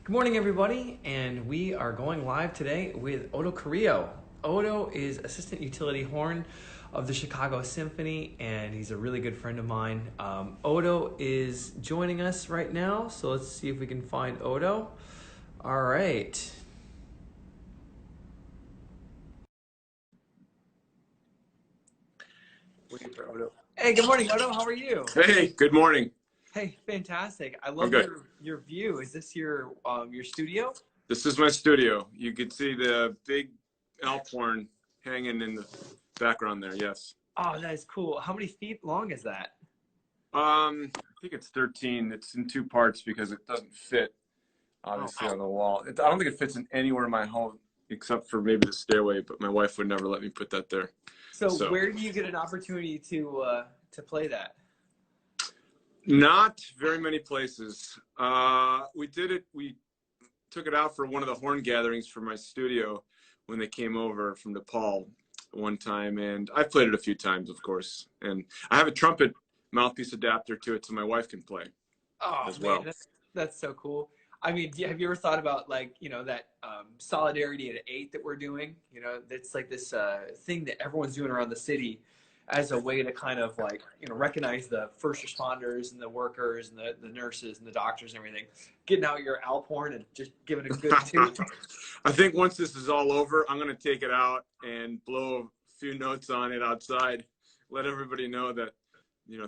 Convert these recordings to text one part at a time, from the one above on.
Good morning, everybody, and we are going live today with Oto Carrillo. Oto is assistant utility horn of the Chicago Symphony, and he's a really good friend of mine. Oto is joining us right now, so let's see if we can find Oto. All right. Waiting for Oto. Hey, good morning, Oto. How are you? Hey, good morning. Hey, fantastic. I I'm love good. your view. Is this your studio? This is my studio. You can see the big elk horn hanging in the background there. Yes. Oh, that is cool. How many feet long is that? I think it's 13. It's in two parts because it doesn't fit, obviously, Oh, on the wall. I don't think it fits in anywhere in my home except for maybe the stairway, but my wife would never let me put that there. so where do you get an opportunity to play that? Not very many places. We took it out for one of the horn gatherings for my studio when they came over from DePaul one time, and I've played it a few times, of course. And I have a trumpet mouthpiece adapter to it so my wife can play as Man, well. that's so cool. I mean, have you ever thought about that solidarity at 8 that we're doing? You know, it's like this thing that everyone's doing around the city as a way to kind of recognize the first responders and the workers and the nurses and the doctors and everything. Getting out your Alphorn and just giving it a good tune. I think once this is all over, I'm going to take it out and blow a few notes on it outside. Let everybody know that,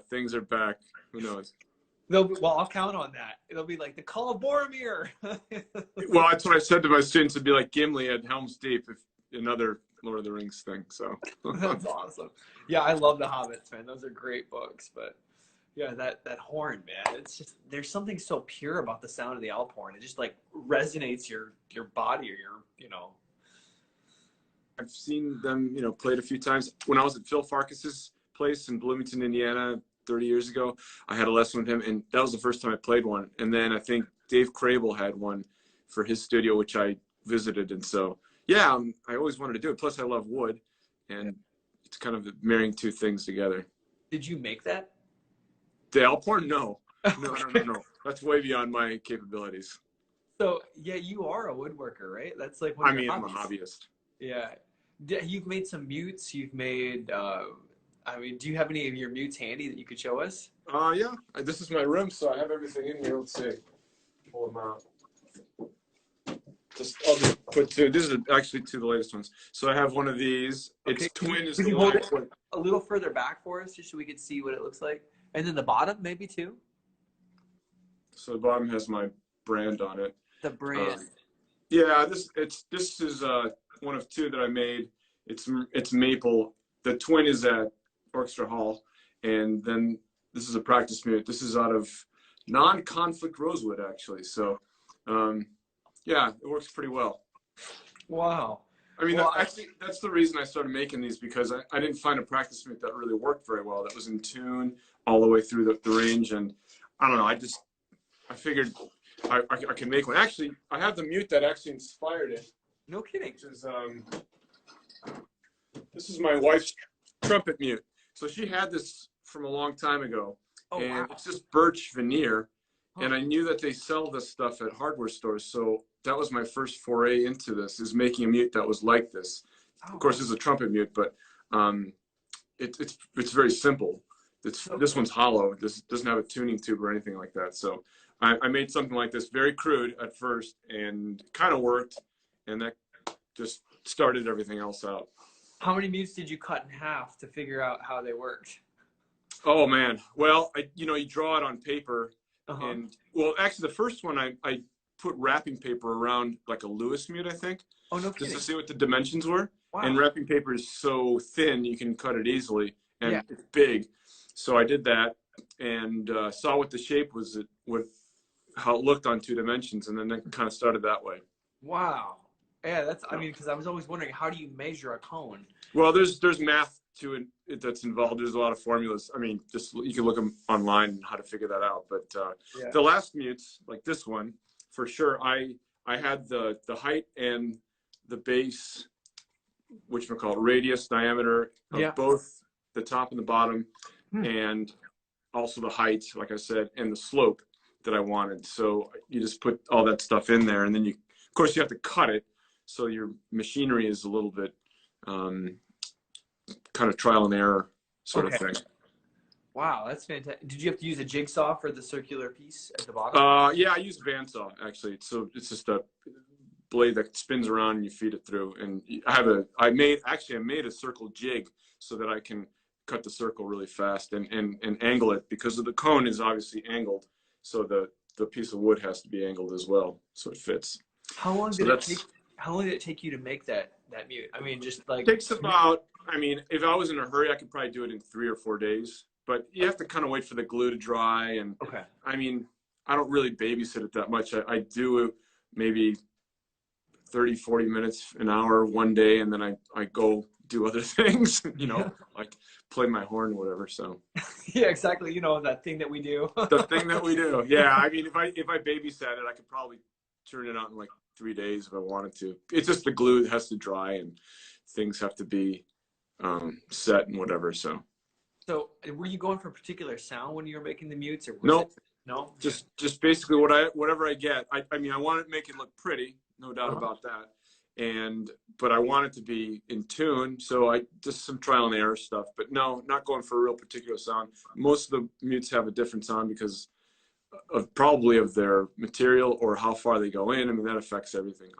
things are back. Who knows? Well, I'll count on that. It'll be like the Call of Boromir. Well, that's what I said to my students. It'd be like Gimli at Helm's Deep, if another Lord of the Rings thing. So That's awesome. Yeah, I love the Hobbits, man. Those are great books. But yeah, that horn, man. It's just there's something so pure about the sound of the Alphorn. It just like resonates your body or your. I've seen them, played a few times. When I was at Phil Farkas's place in Bloomington, Indiana, 30 years ago, I had a lesson with him, and that was the first time I played one. And then I think Dave Crable had one for his studio, which I visited. And so, yeah, I always wanted to do it. Plus, I love wood, and it's kind of marrying two things together. Did you make that? The Alphorn? No. No. That's way beyond my capabilities. So, yeah, you are a woodworker, right? That's like one of your I'm a hobbies. hobbyist. Yeah. You've made some mutes. You've made, do you have any of your mutes handy that you could show us? Yeah. This is my room, so I have everything in here. Let's see. Pull them out. I'll just put two. This is actually two of the latest ones. So I have one of these. Okay. It's twin. Could you hold it a little further back for us, just so we could see what it looks like? And then the bottom, maybe too. So the bottom has my brand on it. The brand. Yeah, this is one of two that I made. It's maple. The twin is at Orchestra Hall, and then this is a practice mute. This is out of non-conflict rosewood, actually. So, yeah, it works pretty well. Wow. I mean, actually, that's the reason I started making these, because I didn't find a practice mute that really worked very well. That was in tune all the way through the range, and I don't know. I figured I can make one. Actually, I have the mute that actually inspired it. No kidding. Which is this is my wife's trumpet mute. So she had this from a long time ago, and wow. It's just birch veneer. And I knew that they sell this stuff at hardware stores, so that was my first foray into this, is making a mute that was like this. Of course, it's a trumpet mute, but it's very simple. This one's hollow. This doesn't have a tuning tube or anything like that. So I made something like this, very crude at first, and kind of worked, and that just started everything else out. How many mutes did you cut in half to figure out how they worked? Oh man, well, you draw it on paper. And well, actually, the first one I put wrapping paper around like a Lewis mute, I think. Oh, no kidding. Just to see what the dimensions were. Wow. And wrapping paper is so thin you can cut it easily, and it's big. So I did that and saw what the shape was, how it looked on two dimensions, and then it kind of started that way. Wow. Yeah, because I was always wondering, how do you measure a cone? Well, there's math to it that's involved. There's a lot of formulas. I mean, just you can look them online and how to figure that out. But the last mutes, like this one, for sure, I had the height and the base, which we call radius, diameter of both the top and the bottom, and also the height, like I said, and the slope. that I wanted. So you just put all that stuff in there, and then of course you have to cut it. So your machinery is a little bit kind of trial and error sort of thing. Wow, that's fantastic. Did you have to use a jigsaw for the circular piece at the bottom? Yeah, I used bandsaw actually. So it's just a blade that spins around and you feed it through. And I made a circle jig so that I can cut the circle really fast and angle it, because the cone is obviously angled. So the piece of wood has to be angled as well, so it fits. How long did it take you to make that mute? I mean, just like... It takes about, I mean, if I was in a hurry, I could probably do it in 3 or 4 days. But you have to kind of wait for the glue to dry. And I mean, I don't really babysit it that much. I do maybe 30, 40 minutes, an hour one day, and then I go do other things, you know, like play my horn or whatever. So yeah, exactly. You know, that thing that we do. The thing that we do. Yeah. I mean, if I babysat it, I could probably turn it out in like 3 days if I wanted to. It's just the glue that has to dry and things have to be set and whatever. So were you going for a particular sound when you were making the mutes, or no? Just basically whatever I get. I mean, I want to make it look pretty, no doubt about that. But I want it to be in tune, so I just some trial and error stuff. But no, not going for a real particular sound. Most of the mutes have a different sound because of probably of their material or how far they go in. I mean, that affects everything.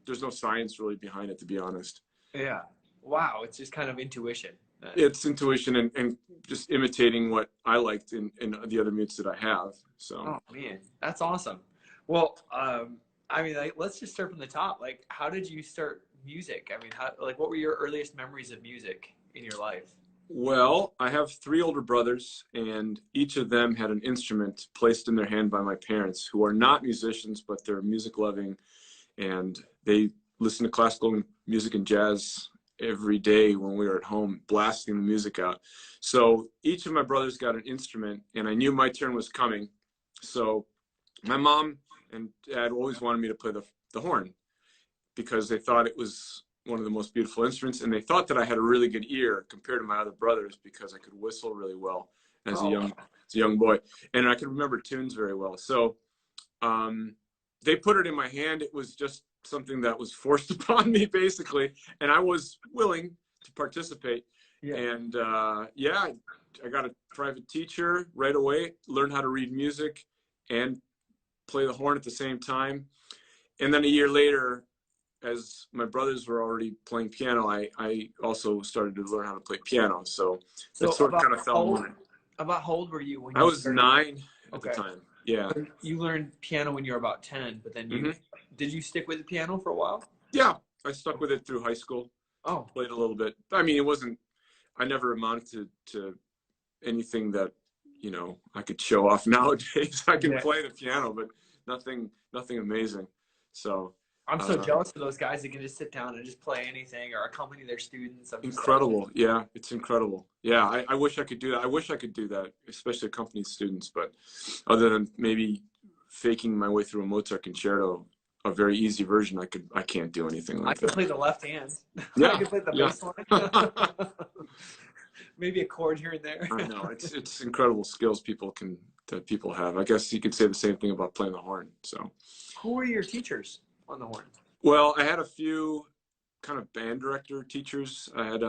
There's no science really behind it, to be honest. Yeah. Wow. It's just kind of intuition. It's intuition and just imitating what I liked in the other mutes that I have. So. Oh man, that's awesome. Well, I mean, like, let's just start from the top. Like, how did you start music? I mean, what were your earliest memories of music in your life? Well, I have 3 older brothers, and each of them had an instrument placed in their hand by my parents, who are not musicians, but they're music loving, and they listen to classical music and jazz every day when we were at home, blasting the music out. So each of my brothers got an instrument, and I knew my turn was coming. So my mom and dad always wanted me to play the horn, because they thought it was one of the most beautiful instruments, and they thought that I had a really good ear compared to my other brothers because I could whistle really well as a young boy, and I could remember tunes very well. So they put it in my hand. It was just something that was forced upon me, basically, and I was willing to participate. Yeah. And yeah, I got a private teacher right away, learned how to read music and play the horn at the same time. And then a year later, as my brothers were already playing piano, I also started to learn how to play piano. So it sort of kind of fell in. About how old were you when I was 9 at the time. Yeah. You learned piano when you were about 10, but then did you stick with the piano for a while? Yeah, I stuck with it through high school. Oh. Played a little bit. I mean, I never amounted to anything that, you know, I could show off nowadays. I can play the piano, but nothing amazing. So I'm so jealous of those guys that can just sit down and just play anything or accompany their students. Incredible. Yeah, it's incredible. Yeah, I wish I could do that. I wish I could do that, especially accompany students. But other than maybe faking my way through a Mozart concerto, a very easy version, I can't do anything like that. I can play the left hand. Yeah. I can play the bass line. Maybe a chord here and there. I know. It's incredible skills that people have. I guess you could say the same thing about playing the horn. So who were your teachers on the horn? Well, I had a few kind of band director teachers. I had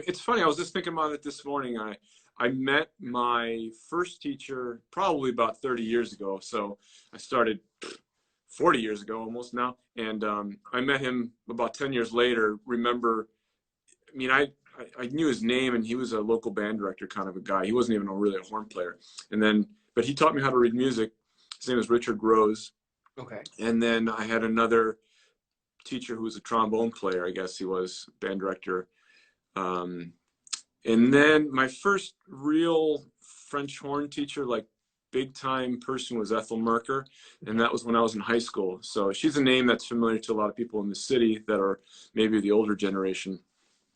it's funny, I was just thinking about it this morning. I met my first teacher probably about 30 years ago. So I started 40 years ago almost now. And I met him about 10 years later. I knew his name, and he was a local band director kind of a guy. He wasn't even really a horn player. But he taught me how to read music. His name was Richard Rose. Okay. And then I had another teacher who was a trombone player. I guess he was band director. And then my first real French horn teacher, like big time person, was Ethel Merker. And that was when I was in high school. So she's a name that's familiar to a lot of people in the city that are maybe the older generation.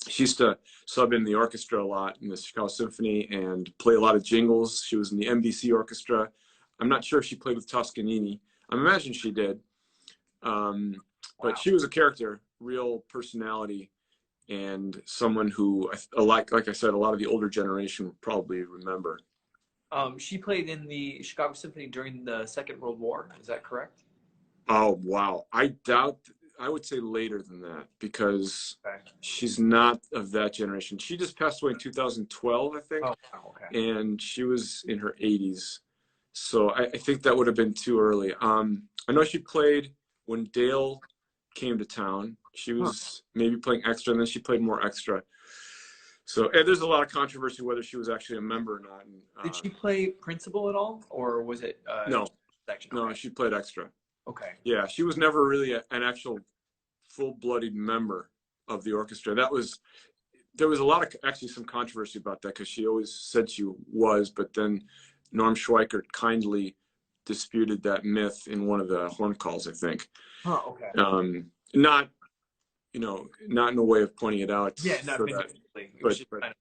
She used to sub in the orchestra a lot in the Chicago Symphony and play a lot of jingles. She was in the NBC orchestra. I'm not sure if she played with Toscanini. I imagine she did. But she was a character, real personality, and someone who, like I said, a lot of the older generation would probably remember. She played in the Chicago Symphony during the Second World War. Is that correct? Oh, wow. I doubt, I would say later than that because Okay. she's not of that generation. She just passed away in 2012, I think. Oh, wow, okay. And she was in her 80s. So I think that would have been too early. I know she played when Dale came to town. She was maybe playing extra, and then she played more extra. So there's a lot of controversy whether she was actually a member or not. And, Did she play principal at all, or was it no, section? no, Okay. she played extra. Okay. Yeah, she was never really an actual full-blooded member of the orchestra. There was a lot of actually some controversy about that because she always said she was, but then Norm Schweikert kindly disputed that myth in one of the horn calls, I think. Oh, okay. Not, not in a way of pointing it out. Yeah, not for vindictively. It but, was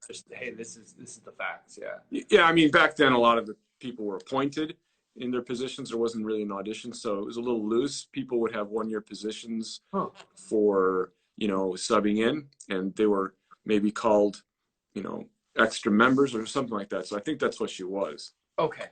just, hey, this is the facts. Yeah. Yeah, I mean, back then a lot of the people were appointed in their positions. There wasn't really an audition, so it was a little loose. People would have one-year positions for subbing in, and they were maybe called extra members or something like that. So I think that's what she was. Okay.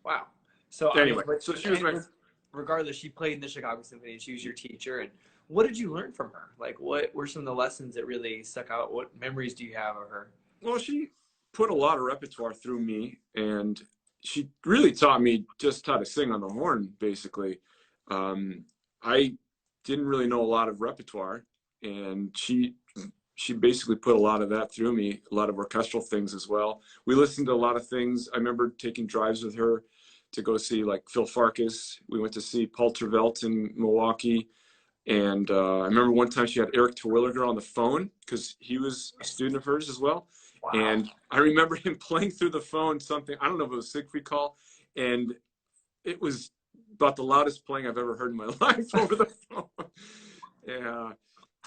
Wow. So Anyway, I mean, so she was regardless, she played in the Chicago Symphony and she was your teacher. And what did you learn from her? Like, what were some of the lessons that really stuck out? What memories do you have of her? Well, she put a lot of repertoire through me, and she really taught me just how to sing on the horn, basically. I didn't really know a lot of repertoire, and she basically put a lot of that through me, a lot of orchestral things as well. We listened to a lot of things. I remember taking drives with her to go see like Phil Farkas. We went to see Paul Tervelt in Milwaukee. And I remember one time she had Eric Terwilliger on the phone because he was a student of hers as well. Wow. And I remember him playing through the phone something, I don't know if it was Siegfried Call, and it was about the loudest playing I've ever heard in my life over the phone. Yeah.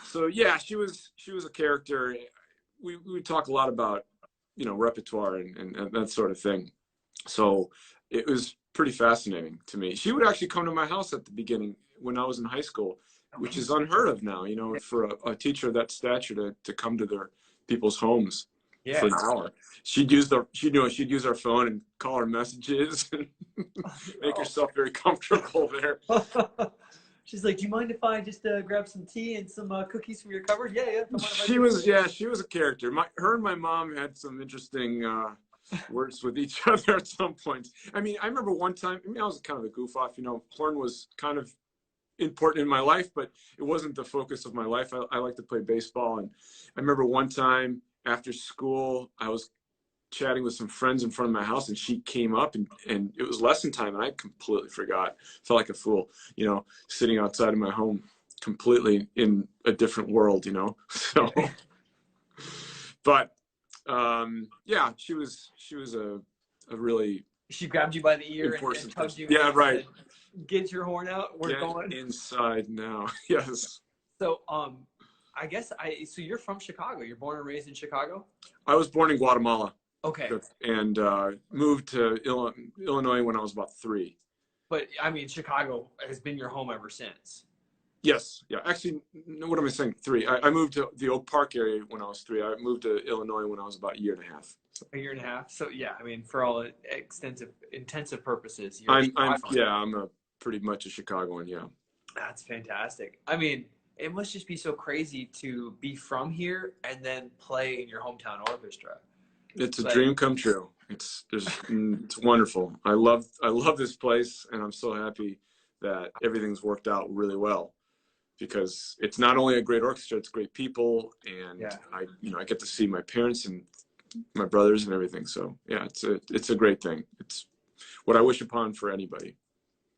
So yeah, she was a character. We would talk a lot about, repertoire and that sort of thing. So it was pretty fascinating to me. She would actually come to my house at the beginning when I was in high school, which is unheard of now, for a teacher of that stature to come to their people's homes for an hour. She'd use our phone and call her messages and make herself very comfortable there. She's like, "Do you mind if I just grab some tea and some cookies from your cupboard?" Yeah. She was a character. Her and my mom had some interesting words with each other at some point. I mean, I remember one time. I was kind of a goof off. Horn was kind of important in my life, but it wasn't the focus of my life. I like to play baseball, and I remember one time after school, I was chatting with some friends in front of my house, and she came up, and it was lesson time, and I completely forgot. Felt like a fool, sitting outside of my home, completely in a different world, So, but yeah, she was a really. She grabbed you by the ear and tugged you. Yeah, right. Get your horn out. We're going inside now. Yes. So, I guess so you're from Chicago. You're born and raised in Chicago? I was born in Guatemala. Okay. And moved to Illinois when I was about 3. But I mean, Chicago has been your home ever since. Yes. Yeah. Actually, what am I saying? 3. I moved to the Oak Park area when I was 3. I moved to Illinois when I was about a year and a half. So. A year and a half. So yeah, I mean, for all intensive purposes, I'm pretty much a Chicagoan. Yeah. That's fantastic. I mean, it must just be so crazy to be from here and then play in your hometown orchestra. It's a dream come true. It's wonderful. I love this place, and I'm so happy that everything's worked out really well, because it's not only a great orchestra, it's great people, and I get to see my parents and my brothers and everything. So yeah, it's a great thing. It's what I wish upon for anybody.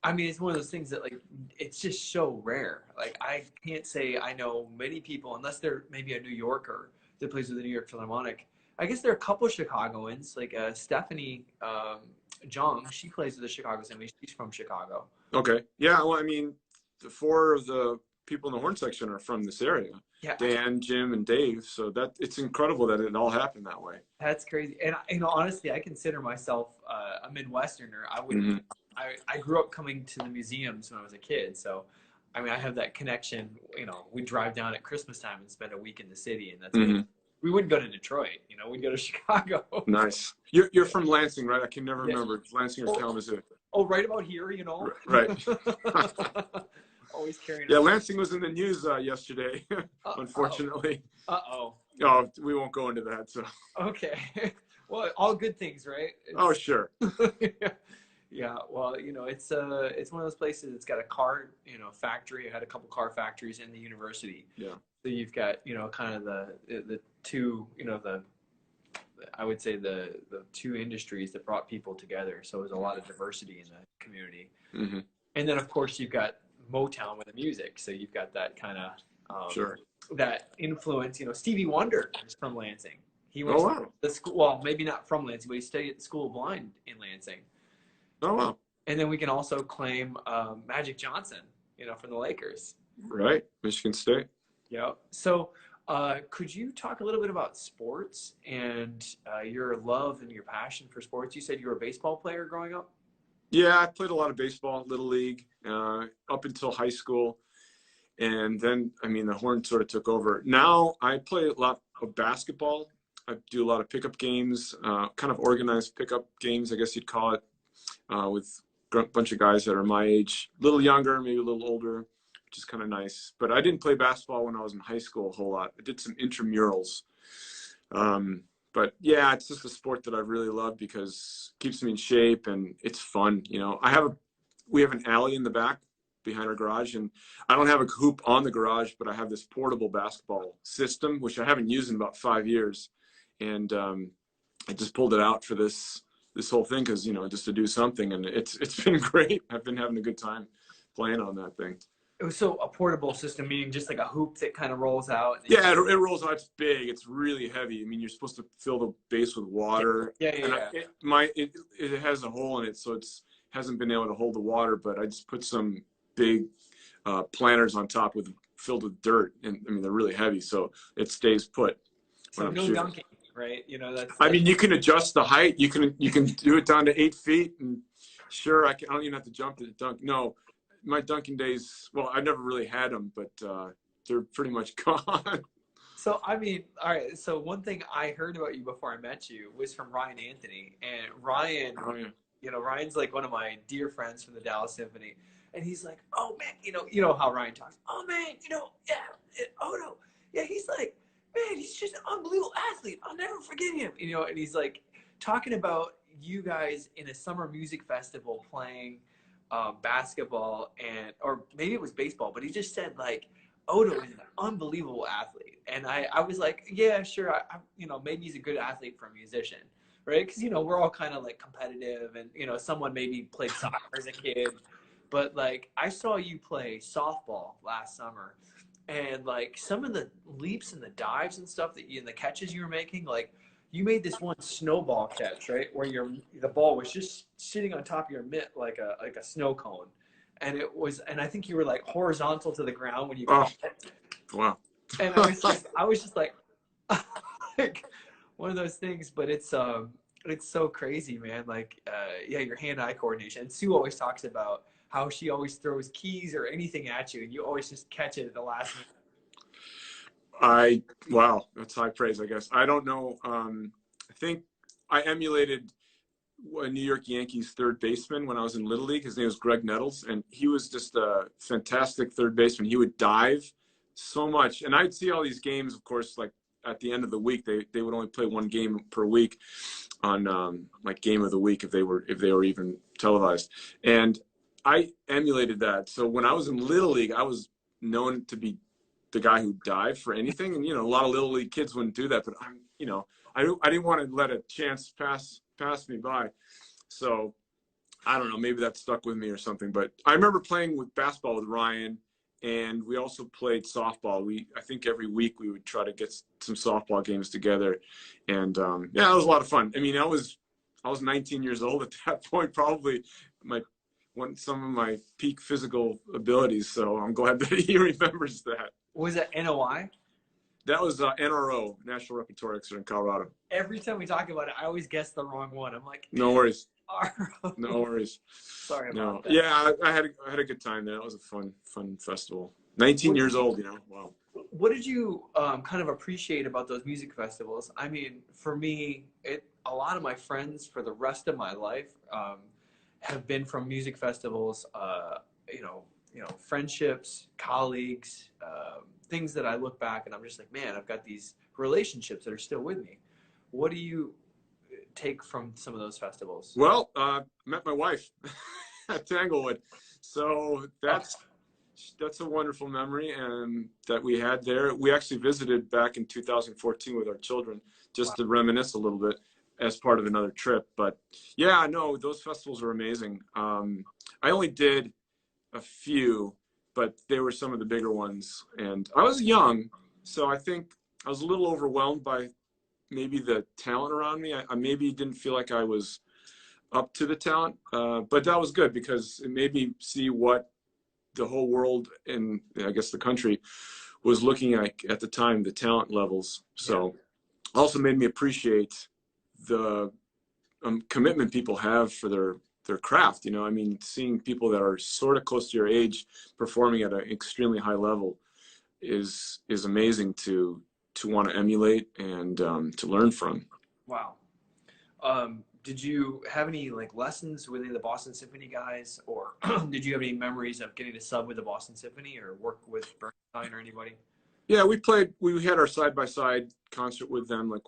I mean, it's one of those things that, like, it's just so rare. Like, I can't say I know many people, unless they're maybe a New Yorker that plays with the New York Philharmonic. I guess there are a couple of Chicagoans, like Stephanie Jung. She plays with the Chicago Symphony. She's from Chicago. Okay. Yeah. Well, I mean, 4 of the people in the horn section are from this area. Yeah. Dan, Jim, and Dave. So it's incredible that it all happened that way. That's crazy. And honestly, I consider myself a Midwesterner. I wouldn't. I grew up coming to the museums when I was a kid, so I mean, I have that connection. We drive down at Christmas time and spend a week in the city, and that's we wouldn't go to Detroit, you know, we'd go to Chicago. Nice. You're from Lansing, right? I can never Yes. remember Lansing or Kalamazoo. Oh, right about here, you know. Right. Always carrying. Yeah, Lansing was in the news yesterday, unfortunately. Uh-oh. Oh, we won't go into that. So. Okay. Well, all good things, right? Oh, sure. Yeah. Well, you know, it's one of those places. It's got a car, you know, factory. It had a couple car factories in the university. Yeah. So you've got, you know, kind of the two, you know, I would say the two industries that brought people together. So there's a lot of diversity in the community. Mm-hmm. And then of course you've got Motown with the music. So you've got that kind of Sure. that influence. You know, Stevie Wonder is from Lansing. He went wow. to the school. Well, maybe not from Lansing, but he studied at the School of Blind in Lansing. Oh wow. And then we can also claim Magic Johnson, you know, from the Lakers. Right. Michigan State. Yeah. So could you talk a little bit about sports and your love and your passion for sports? You said you were a baseball player growing up? Yeah, I played a lot of baseball, Little League, up until high school. And then, I mean, the horn sort of took over. Now I play a lot of basketball. I do a lot of pickup games, kind of organized pickup games, I guess you'd call it, with a bunch of guys that are my age, a little younger, maybe a little older, which is kind of nice. But I didn't play basketball when I was in high school a whole lot. I did some intramurals. But yeah, it's just a sport that I really love because it keeps me in shape and it's fun. You know, we have an alley in the back behind our garage, and I don't have a hoop on the garage, but I have this portable basketball system, which I haven't used in about 5 years. And I just pulled it out for this whole thing because, you know, just to do something, and it's been great. I've been having a good time playing on that thing. So a portable system, meaning just like a hoop that kind of rolls out. Yeah, it rolls out. It's big. It's really heavy. I mean, you're supposed to fill the base with water. Yeah. It has a hole in it, so it's hasn't been able to hold the water. But I just put some big planters on top filled with dirt, and I mean they're really heavy, so it stays put. So no dunking, right? You know, that's. I mean, you can adjust the height. You can do it down to 8 feet, and sure, I don't even have to jump to dunk. No. My dunking days, well, I never really had them, but they're pretty much gone. So, I mean, all right. So one thing I heard about you before I met you was from Ryan Anthony. And Ryan, you know, Ryan's like one of my dear friends from the Dallas Symphony. And he's like, oh, man, you know how Ryan talks. Oh, man, you know, yeah, Oto. Yeah, he's like, man, he's just an unbelievable athlete. I'll never forget him. You know, and he's like talking about you guys in a summer music festival playing basketball or maybe it was baseball, but he just said like Oto is an unbelievable athlete. And I was like, yeah, sure. I you know, maybe he's a good athlete for a musician, right? Because, you know, we're all kind of like competitive and, you know, someone maybe played soccer as a kid, but like I saw you play softball last summer and like some of the leaps and the dives and stuff and the catches you were making, like you made this one snowball catch, right, where the ball was just sitting on top of your mitt like a snow cone, and I think you were like horizontal to the ground when you got it. Wow. And I was just like, like one of those things, but it's so crazy, man. Like, yeah, your hand-eye coordination. And Sue always talks about how she always throws keys or anything at you, and you always just catch it at the last minute. Wow, that's high praise, I guess. I don't know. I think I emulated a New York Yankees third baseman when I was in Little League. His name was Greg Nettles, and he was just a fantastic third baseman. He would dive so much, and I'd see all these games, of course, like at the end of the week. They would only play one game per week on like Game of the Week if they were even televised, and I emulated that. So when I was in Little League, I was known to be the guy who dived for anything. And, you know, a lot of Little League kids wouldn't do that, but I didn't want to let a chance pass me by. So I don't know, maybe that stuck with me or something, but I remember playing with basketball with Ryan, and we also played softball. I think every week we would try to get some softball games together. And yeah, it was a lot of fun. I mean, I was 19 years old at that point, probably some of my peak physical abilities. So I'm glad that he remembers that. Was it NOI? That was NRO, National Repertory Orchestra in Colorado. Every time we talk about it, I always guess the wrong one. I'm like, no worries. RO. No worries. Sorry about that. Yeah, I had a good time there. It was a fun festival. 19 years old, you know. Wow. what did you kind of appreciate about those music festivals? I mean, for me, a lot of my friends for the rest of my life have been from music festivals. Friendships, colleagues, things that I look back and I'm just like, man, I've got these relationships that are still with me. What do you take from some of those festivals? Well, met my wife at Tanglewood, so that's a wonderful memory and that we had there. We actually visited back in 2014 with our children just to reminisce a little bit as part of another trip. But yeah, no, those festivals are amazing. I only did a few, but they were some of the bigger ones. And I was young, so I think I was a little overwhelmed by maybe the talent around me. I maybe didn't feel like I was up to the talent, but that was good because it made me see what the whole world and I guess the country was looking at the time, the talent levels. So also made me appreciate the commitment people have for their craft. I mean, seeing people that are sort of close to your age performing at an extremely high level is amazing to want to emulate and to learn from. Wow. Did you have any like lessons with any of the Boston Symphony guys, or did you have any memories of getting to sub with the Boston Symphony or work with Bernstein or anybody? Yeah, we had our side-by-side concert with them like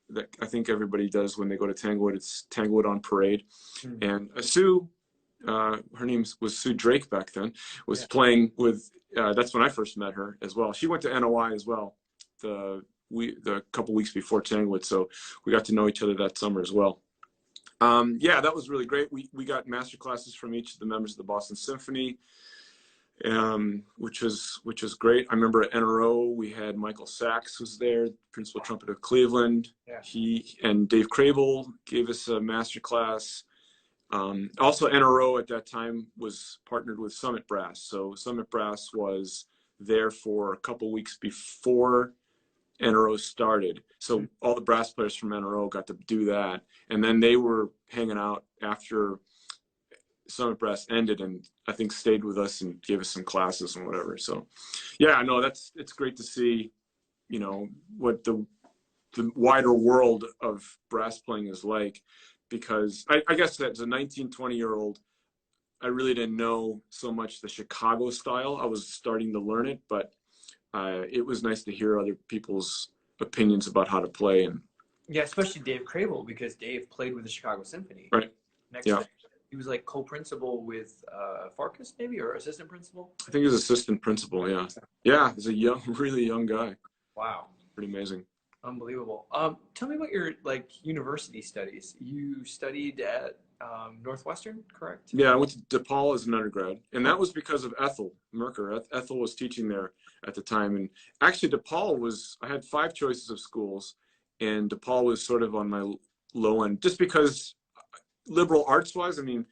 that I think everybody does when they go to Tanglewood. It's Tanglewood on Parade. Mm-hmm. And Sue, her name was Sue Drake back then, was playing with, that's when I first met her as well. She went to NOI as well, the couple weeks before Tanglewood, so we got to know each other that summer as well. Yeah, that was really great. We got master classes from each of the members of the Boston Symphony, which was great. I remember at NRO we had Michael Sachs was there, principal trumpet of Cleveland. Yeah. He and Dave Crable gave us a master class. Also NRO at that time was partnered with Summit Brass, so Summit Brass was there for a couple weeks before NRO started. So all the brass players from NRO got to do that. And then they were hanging out after Summit Brass ended and I think stayed with us and gave us some classes and whatever. So yeah, no, it's great to see, what the wider world of brass playing is like, because I guess that as a 19, 20-year-old, I really didn't know so much the Chicago style. I was starting to learn it, but it was nice to hear other people's opinions about how to play. And yeah, especially Dave Crable, because Dave played with the Chicago Symphony. Right. He was like co-principal with Farkas, maybe, or assistant principal? I think he was assistant principal, yeah. Yeah, he's a really young guy. Wow. Pretty amazing. Unbelievable. Tell me about your university studies. You studied at Northwestern, correct? Yeah, I went to DePaul as an undergrad, and that was because of Ethel Merker. Ethel was teaching there at the time, and actually DePaul I had 5 choices of schools, and DePaul was sort of on my low end, just because liberal arts wise, I mean,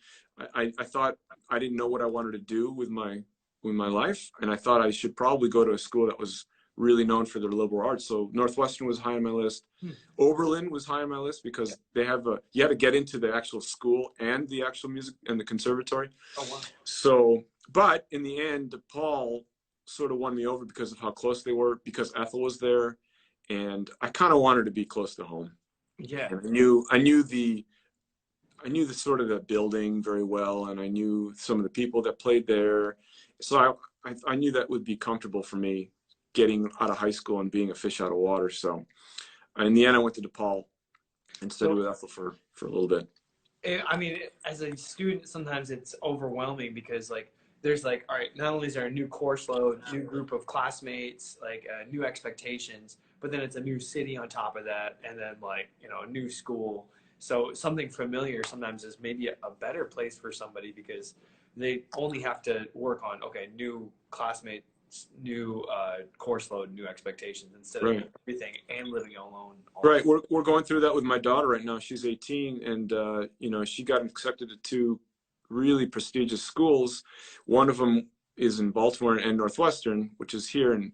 I thought I didn't know what I wanted to do with my life, and I thought I should probably go to a school that was really known for their liberal arts. So Northwestern was high on my list. Oberlin was high on my list because they have you had to get into the actual school and the actual music and the conservatory. Oh, wow. So, but in the end, DePaul sort of won me over because of how close they were, because Ethel was there, and I kind of wanted to be close to home. Yeah. And I knew the sort of the building very well, and I knew some of the people that played there. So I knew that would be comfortable for me getting out of high school and being a fish out of water. So in the end, I went to DePaul and studied with Ethel for a little bit. I mean, as a student, sometimes it's overwhelming because there's all right, not only is there a new course load, new group of classmates, new expectations, but then it's a new city on top of that. And then a new school. So something familiar sometimes is maybe a better place for somebody because they only have to work on, new classmates, new course load, new expectations instead of everything and living alone. Right. We're going through that with my daughter right now. She's 18 and, she got accepted to 2 really prestigious schools. One of them is in Baltimore and Northwestern, which is here. And,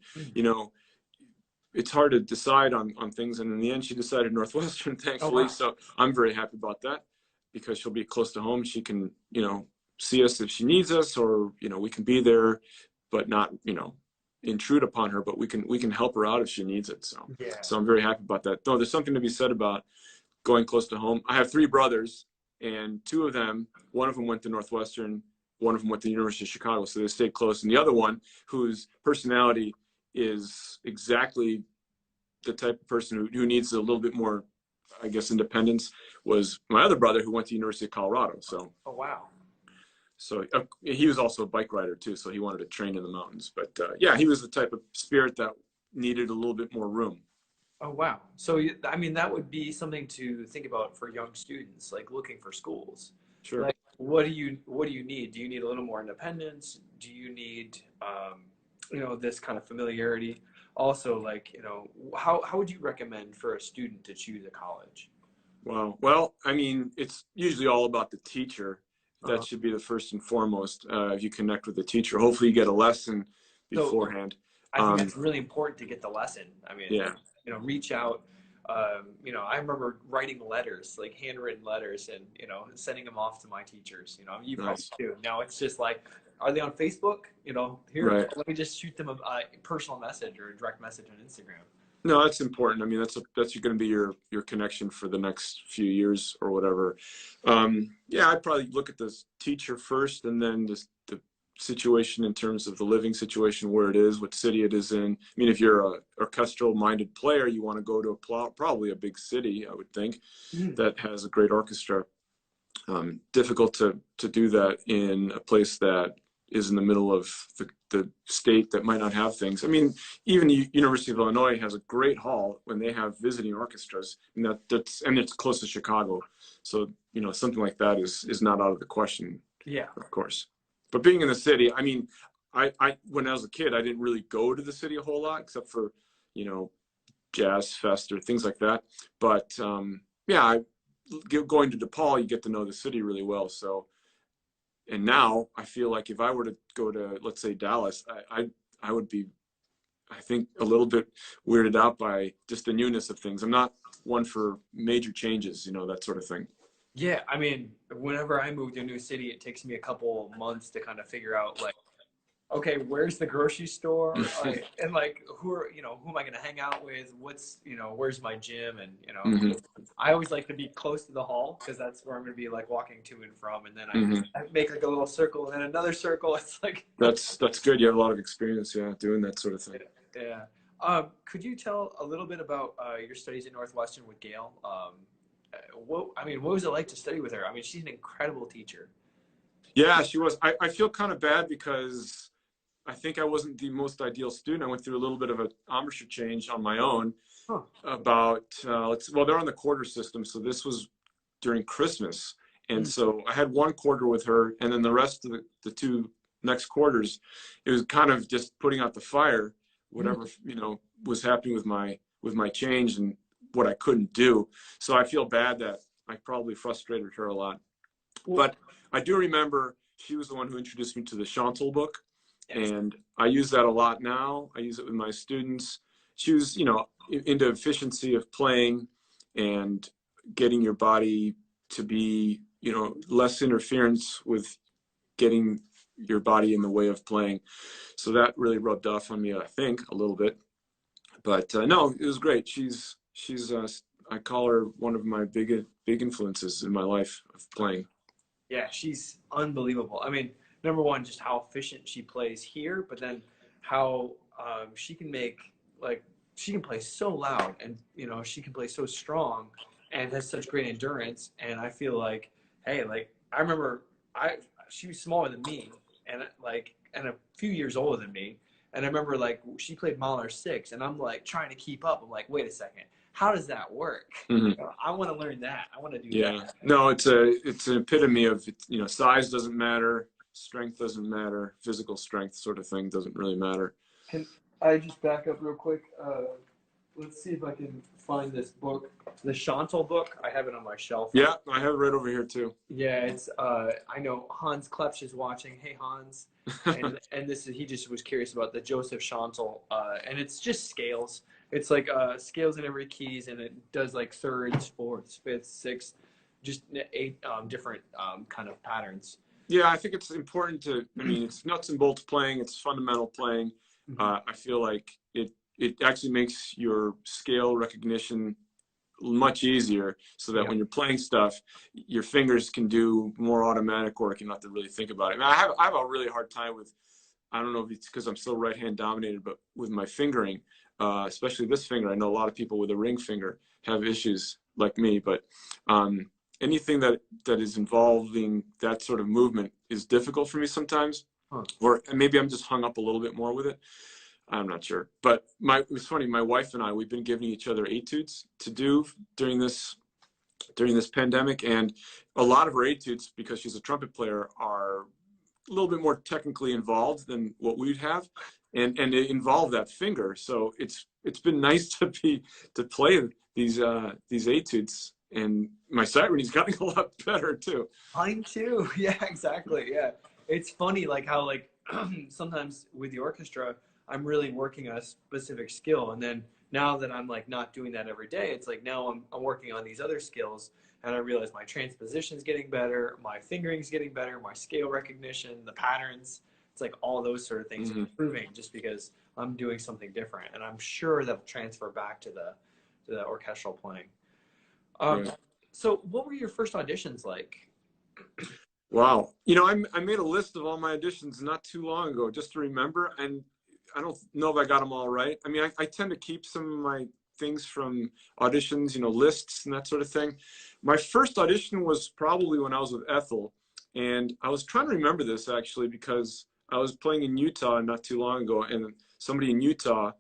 it's hard to decide on things. And in the end, she decided Northwestern, thankfully. Oh, wow. So I'm very happy about that because she'll be close to home. She can, see us if she needs us, or, we can be there, but not, intrude upon her, but we can help her out if she needs it. So Yeah. so I'm very happy about that. Though there's something to be said about going close to home. I have 3 brothers, and 2 of them, one of them went to Northwestern, one of them went to the University of Chicago, so they stayed close. And the other one, whose personality is exactly the type of person who needs a little bit more, I guess, independence, was my other brother, who went to the University of Colorado. So Oh, wow. so he was also a bike rider too, so he wanted to train in the mountains. But yeah, he was the type of spirit that needed a little bit more room. Oh, wow. So, I mean, that would be something to think about for young students, like looking for schools. Sure. Like, what do you need? Do you need a little more independence? Do you need, you know, this kind of familiarity? Also, like, you know, how would you recommend for a student to choose a college? Wow. Well, I mean, it's usually all about the teacher. That Uh, should be the first and foremost. If you connect with the teacher, hopefully you get a lesson so beforehand. I think that's really important to get the lesson. I mean, Yeah. you know, reach out. You know, I remember writing letters, like handwritten letters, and you know, sending them off to my teachers. You know, you probably Nice. do. Now it's just like, are they on Facebook? You know, here, Right. let me just shoot them a personal message or a direct message on Instagram. No, that's important. I mean, that's going to be your connection for the next few years or whatever. Yeah, I'd probably look at the teacher first, and then the situation in terms of the living situation, where it is, what city it is in. I mean, if you're a orchestral-minded player, you want to go to probably a big city, I would think, that has a great orchestra. Difficult to do that in a place that is in the middle of the state that might not have things. I mean, even the University of Illinois has a great hall when they have visiting orchestras, and and it's close to Chicago. So, you know, something like that is not out of the question. Yeah. Of course. But being in the city, I mean, I when I was a kid, I didn't really go to the city a whole lot, except for, you know, Jazz Fest or things like that. But yeah, going to DePaul, you get to know the city really well. So, and now I feel like if I were to go to, let's say, Dallas, I would be, I think, a little bit weirded out by just the newness of things. I'm not one for major changes, you know, that sort of thing. Yeah, I mean, whenever I move to a new city, it takes me a couple months to kind of figure out, like, okay, where's the grocery store? And like, you know, who am I going to hang out with? You know, where's my gym? And, you know, Mm-hmm. I always like to be close to the hall because that's where I'm going to be like walking to and from. And then Mm-hmm. I make like a little circle and then another circle. It's like, That's good. You have a lot of experience, yeah, doing that sort of thing. yeah. Could you tell a little bit about your studies at Northwestern with Gail? What was it like to study with her? I mean, she's an incredible teacher. Yeah, she was. I feel kind of bad because I think I wasn't the most ideal student. I went through a little bit of an embouchure change on my own. Huh. About well, they're on the quarter system, so this was during Christmas, and so I had one quarter with her, and then the rest of the 2 next quarters, it was kind of just putting out the fire, whatever you know was happening with my change and what I couldn't do. So I feel bad that I probably frustrated her a lot. But I do remember she was the one who introduced me to the Chantal book. Yes. And I use that a lot now. I use it with my students. She was, you know, into efficiency of playing and getting your body to be, you know, less interference with getting your body in the way of playing. So that really rubbed off on me, I think, a little bit. But no, it was great. She's I call her one of my big influences in my life of playing. Yeah, she's unbelievable. I mean, number one, just how efficient she plays here, but then how she can she can play so loud, and you know, she can play so strong and has such great endurance. And I feel like, hey, like I remember she was smaller than me and a few years older than me. And I remember like she played Mahler 6 and I'm like trying to keep up. I'm like, wait a second, how does that work? Mm-hmm. I want to learn that. I want to do that. No, it's an epitome of, you know, size doesn't matter, strength doesn't matter, physical strength sort of thing doesn't really matter. Can I just back up real quick? Let's see if I can find this book, the Chantal book. I have it on my shelf. Yeah, I have it right over here too. Yeah, it's I know Hans Klepsch is watching. Hey Hans, and he just was curious about the Joseph Chantal, and it's just scales. It's like scales in every keys, and it does like thirds, fourths, fifths, sixths, just 8 different kind of patterns. Yeah, I think it's important to. I mean, it's nuts and bolts playing. It's fundamental playing. I feel like it actually makes your scale recognition much easier, so that when you're playing stuff, your fingers can do more automatic work and not have to really think about it. I mean, I have a really hard time with, I don't know if it's because I'm still right hand dominated, but with my fingering, especially this finger. I know a lot of people with a ring finger have issues like me, but anything that is involving that sort of movement is difficult for me sometimes. Or maybe I'm just hung up a little bit more with it. I'm not sure. But it was funny, my wife and I, we've been giving each other etudes to do during this pandemic, and a lot of her etudes, because she's a trumpet player, are a little bit more technically involved than what we'd have, and they involve that finger. So it's been nice to play these etudes, and my sight reading's gotten a lot better too. Mine too. Yeah, exactly. Yeah, it's funny like how like sometimes with the orchestra I'm really working on a specific skill, and then now that I'm like not doing that every day, it's like now I'm working on these other skills, and I realize my transposition's getting better, my fingering's getting better, my scale recognition, the patterns, it's like all those sort of things are improving just because I'm doing something different, and I'm sure that'll transfer back to the orchestral playing. Right. So what were your first auditions like? Wow. You know, I made a list of all my auditions not too long ago just to remember, and I don't know if I got them all right. I mean, I tend to keep some of my things from auditions, you know, lists and that sort of thing. My first audition was probably when I was with Ethel, and I was trying to remember this actually because I was playing in Utah not too long ago, and somebody in Utah,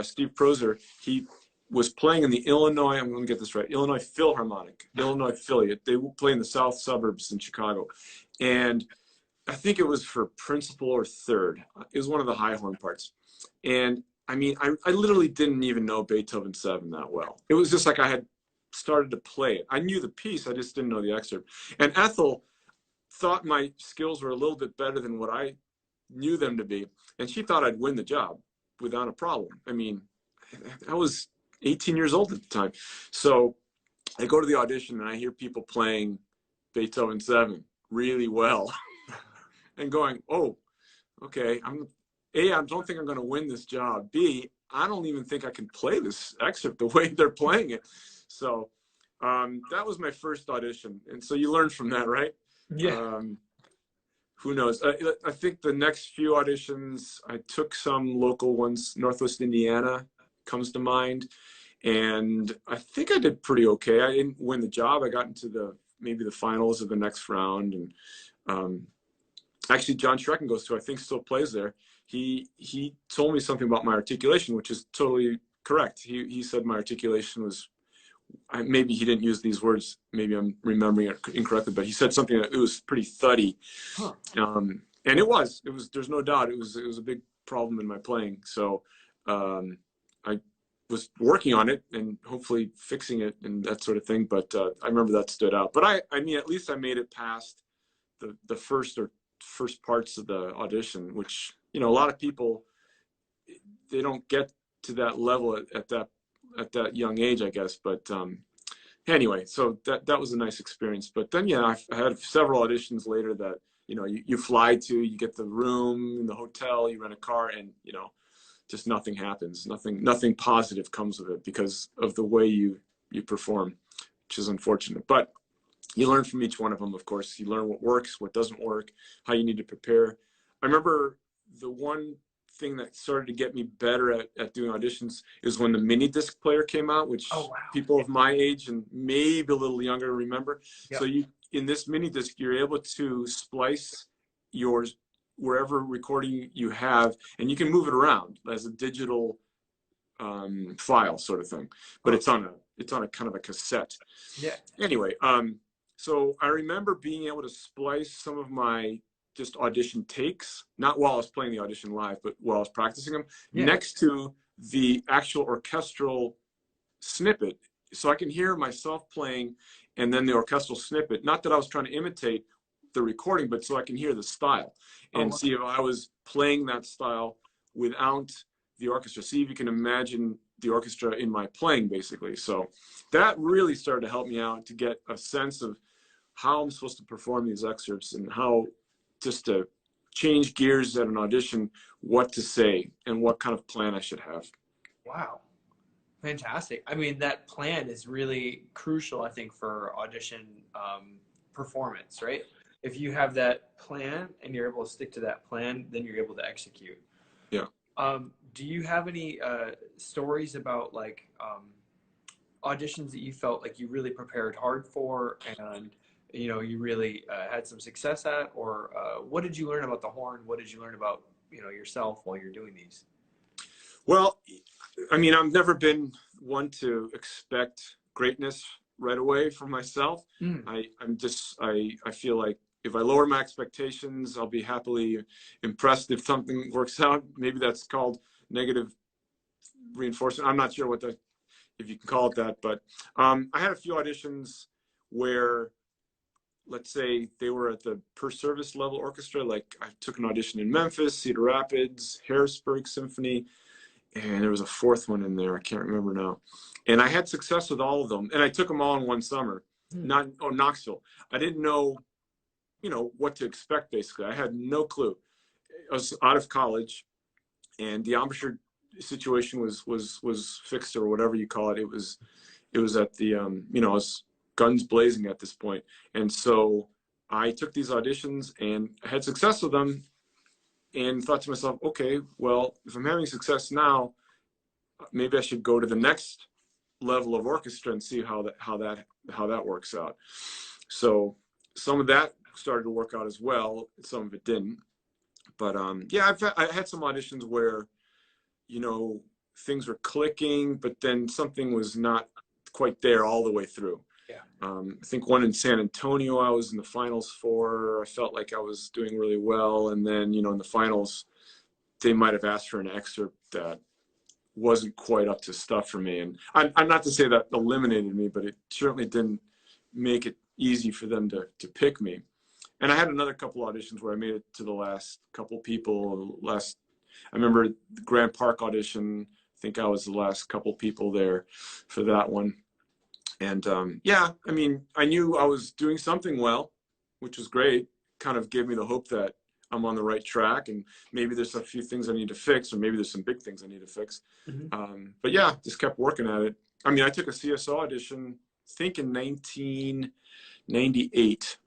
Steve Proser, he was playing in the Illinois, I'm going to get this right, Illinois Philharmonic, Illinois affiliate. They play in the south suburbs in Chicago. And I think it was for principal or third. It was one of the high horn parts. And I mean, I literally didn't even know Beethoven 7 that well. It was just like I had started to play it. I knew the piece, I just didn't know the excerpt. And Ethel thought my skills were a little bit better than what I knew them to be. And she thought I'd win the job without a problem. I mean, I was 18 years old at the time. So I go to the audition and I hear people playing Beethoven 7 really well. And going, oh, okay, A, I don't think I'm going to win this job. B, I don't even think I can play this excerpt the way they're playing it. So that was my first audition. And so you learn from that, right? Yeah. Who knows? I think the next few auditions, I took some local ones. Northwest Indiana comes to mind. And I think I did pretty okay. I didn't win the job. I got into maybe the finals of the next round. And actually, John Schrecken goes to, I think still plays there. He told me something about my articulation, which is totally correct. He said my articulation was, maybe he didn't use these words, maybe I'm remembering it incorrectly, but he said something that it was pretty thuddy. Huh. And it was, there's no doubt, it was a big problem in my playing. So I was working on it and hopefully fixing it and that sort of thing. But I remember that stood out. But I mean, at least I made it past the first parts of the audition, which, you know, a lot of people, they don't get to that level at that young age, I guess. But anyway, so that was a nice experience. But then, yeah, I had several auditions later that, you know, you fly to, you get the room in the hotel, you rent a car, and, you know, just nothing happens. Nothing positive comes of it because of the way you perform, which is unfortunate. But you learn from each one of them, of course. You learn what works, what doesn't work, how you need to prepare. I remember the one thing that started to get me better at doing auditions is when the mini disc player came out, which people of my age and maybe a little younger remember. Yep. So in this mini disc, you're able to splice yours wherever recording you have, and you can move it around as a digital file sort of thing. But it's on a kind of a cassette. Yeah. Anyway, so I remember being able to splice some of my just audition takes, not while I was playing the audition live, but while I was practicing them, next to the actual orchestral snippet. So I can hear myself playing and then the orchestral snippet. Not that I was trying to imitate the recording, but so I can hear the style and see if I was playing that style without the orchestra. See if you can imagine the orchestra in my playing, basically. So that really started to help me out to get a sense of how I'm supposed to perform these excerpts and how just to change gears at an audition, what to say and what kind of plan I should have. Wow. Fantastic. I mean, that plan is really crucial, I think, for audition performance, right? If you have that plan and you're able to stick to that plan, then you're able to execute. Yeah. Do you have any stories about like auditions that you felt like you really prepared hard for and you really had some success at, or what did you learn about the horn? What did you learn about yourself while you're doing these? Well, I mean, I've never been one to expect greatness right away from myself. I feel like if I lower my expectations, I'll be happily impressed if something works out. Maybe that's called negative reinforcement. I'm not sure if you can call it that, but I had a few auditions where, let's say, they were at the per service level orchestra. Like I took an audition in Memphis, Cedar Rapids, Harrisburg Symphony, and there was a fourth one in there. I can't remember now. And I had success with all of them. And I took them all in one summer, Knoxville. I didn't know, what to expect, basically. I had no clue. I was out of college, and the embouchure situation was fixed, or whatever you call it. It was at the, it was guns blazing at this point. And so I took these auditions and had success with them, and thought to myself, okay, well, if I'm having success now, maybe I should go to the next level of orchestra and see how that works out. So some of that started to work out as well. Some of it didn't. But yeah, I had some auditions where, things were clicking, but then something was not quite there all the way through. Yeah. I think one in San Antonio, I was in the finals for. I felt like I was doing really well, and then in the finals, they might have asked for an excerpt that wasn't quite up to stuff for me. And I'm not to say that eliminated me, but it certainly didn't make it easy for them to pick me. And I had another couple auditions where I made it to the last couple people. I remember the Grand Park audition. I think I was the last couple people there for that one. And yeah, I mean, I knew I was doing something well, which was great. Kind of gave me the hope that I'm on the right track, and maybe there's a few things I need to fix, or maybe there's some big things I need to fix. But yeah, just kept working at it. I mean, I took a CSO audition, I think in 1998.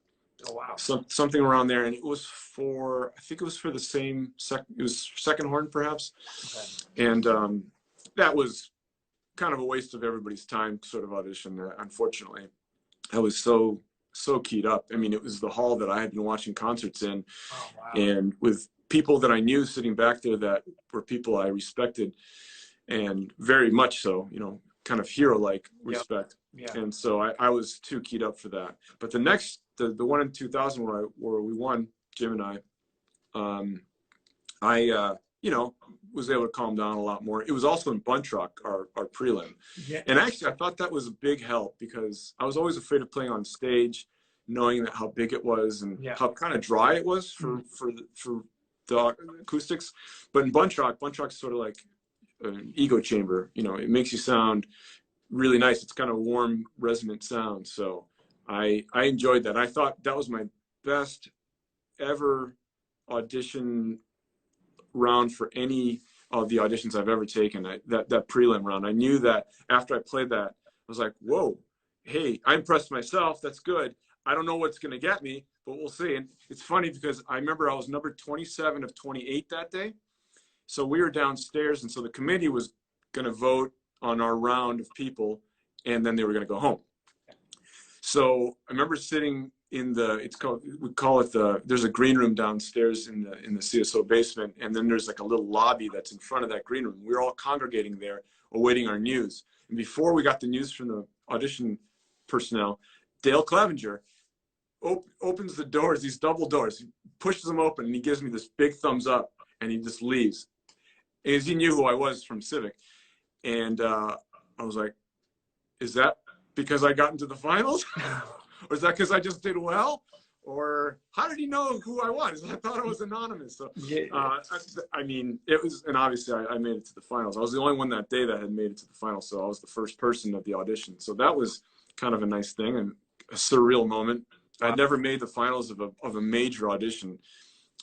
Oh, wow. Something around there. And it was I think it was for the same, it was second horn perhaps. Okay. And that was kind of a waste of everybody's time sort of audition. Unfortunately, I was so keyed up. I mean, it was the hall that I had been watching concerts in. Oh, wow. And with people that I knew sitting back there that were people I respected, and very much so, kind of hero-like respect. Yep. Yeah. And so I was too keyed up for that. But the next, the one in 2000 where we won, Jim and I was able to calm down a lot more. It was also in Buntrock, our prelim. Yeah. And actually, I thought that was a big help, because I was always afraid of playing on stage, knowing that how big it was and how kind of dry it was for the acoustics. But in Buntrock's sort of like an ego chamber. It makes you sound really nice. It's kind of warm, resonant sound. So I enjoyed that. I thought that was my best ever audition round for any of the auditions I've ever taken. That prelim round, I knew that after I played that, I was like, whoa, hey, I impressed myself. That's good. I don't know what's going to get me, but we'll see. And it's funny because I remember I was number 27 of 28 that day. So we were downstairs, and so the committee was going to vote on our round of people, and then they were going to go home. So I remember sitting in there's a green room downstairs in the CSO basement, and then there's like a little lobby that's in front of that green room. We were all congregating there, awaiting our news. And before we got the news from the audition personnel, Dale Clevenger opens the doors, these double doors. He pushes them open, and he gives me this big thumbs up, and he just leaves. As he knew who I was from Civic. And I was like, is that because I got into the finals? Or is that because I just did well? Or how did he know who I was? I thought I was anonymous. So, I mean, it was, and obviously I made it to the finals. I was the only one that day that had made it to the finals. So I was the first person of the audition. So that was kind of a nice thing and a surreal moment. I'd never made the finals of a major audition.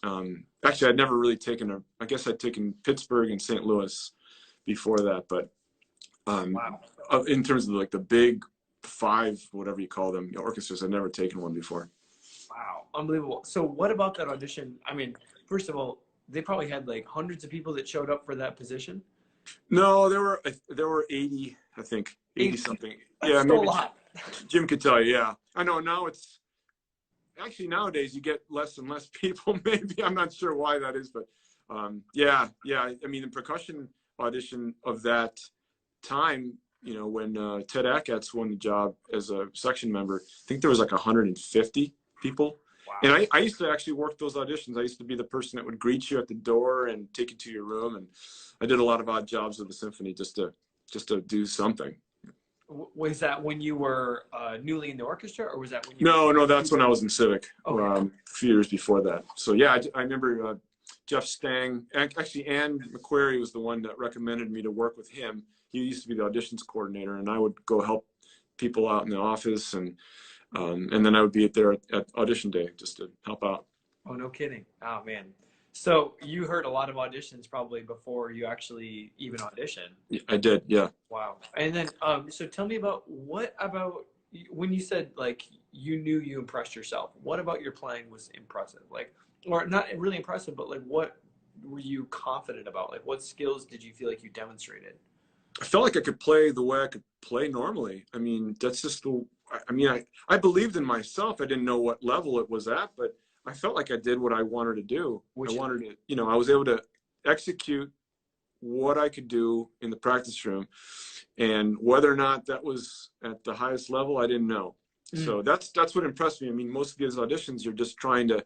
Actually, I'd never really taken I guess I'd taken Pittsburgh and St. Louis before that, but Wow. in terms of like the big five, whatever you call them, orchestras, I've never taken one before. Wow. Unbelievable. So what about that audition? I mean, first of all, they probably had like hundreds of people that showed up for that position. No, there were 80, I think, 80 something. That's Yeah, still maybe a lot. Jim could tell you. Yeah, I know. Now it's actually nowadays you get less and less people. Maybe I'm not sure why that is, but yeah. I mean, the percussion audition of that time, you know, when Ted Ackatz won the job as a section member, I think there was like 150 people. Wow. And I used to actually work those auditions. I used to be the person that would greet you at the door and take you to your room. And I did a lot of odd jobs with the symphony just to do something. Was that when you were newly in the orchestra, or was that when you? No, that's when I was in Civic, Okay. a few years before that. So yeah, I remember Jeff Stang, actually Ann McQuarrie was the one that recommended me to work with him. He used to be the auditions coordinator, and I would go help people out in the office, and then I would be there at audition day just to help out. Oh, no kidding. Oh, man. So you heard a lot of auditions probably before you actually even auditioned. Yeah, I did, yeah. Wow. And then, so tell me about when you said like you knew you impressed yourself, what about your playing was impressive? Like, or not really impressive, but like what were you confident about? Like what skills did you feel like you demonstrated? I felt like I could play the way I could play normally. I mean, that's just I believed in myself. I didn't know what level it was at, but I felt like I did what I wanted to do. I was able to execute what I could do in the practice room, and whether or not that was at the highest level, I didn't know. So that's what impressed me. I mean, most of these auditions, you're just trying to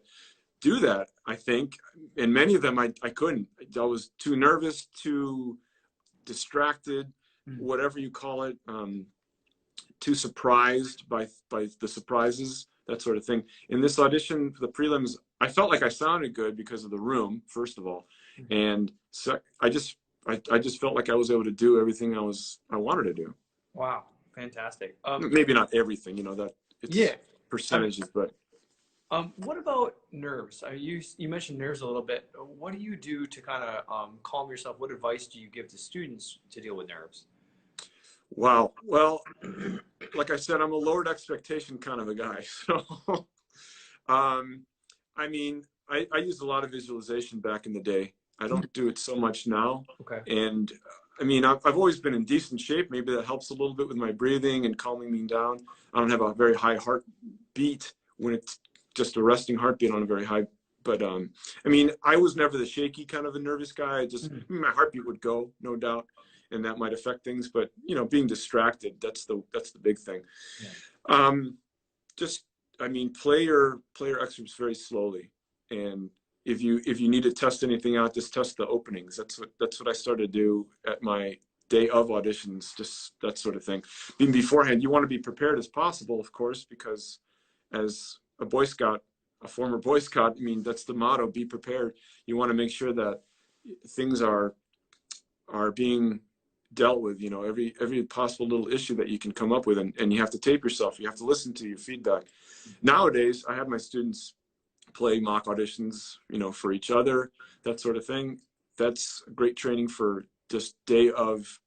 do that, I think. And many of them I couldn't. I was too nervous, too distracted, whatever you call it, too surprised by the surprises, that sort of thing. In this audition for the prelims, I felt like I sounded good because of the room, first of all, and so I just felt like I was able to do everything I wanted to do. Wow, fantastic. Maybe not everything, you know, that it's percentages, but what about nerves? You mentioned nerves a little bit. What do you do to kind of calm yourself? What advice do you give to students to deal with nerves? Wow. Well, like I said, I'm a lowered expectation kind of a guy. So, I mean, I used a lot of visualization back in the day. I don't do it so much now. Okay. And I mean, I've always been in decent shape. Maybe that helps a little bit with my breathing and calming me down. I don't have a very high heartbeat when it's just a resting heartbeat on a very high. But I mean, I was never the shaky kind of a nervous guy. My heartbeat would go, no doubt, and that might affect things. But you know, being distracted, that's the big thing. Yeah. I mean, play your excerpts very slowly, and if you need to test anything out, just test the openings. That's what I started to do at my day of auditions, just that sort of thing. Being beforehand, you want to be prepared as possible, of course, because as a Boy Scout, a former Boy Scout, I mean, that's the motto: be prepared. You want to make sure that things are being dealt with, you know, every possible little issue that you can come up with, and you have to tape yourself. You have to listen to your feedback. Nowadays, I have my students play mock auditions, you know, for each other, that sort of thing. That's great training for just day of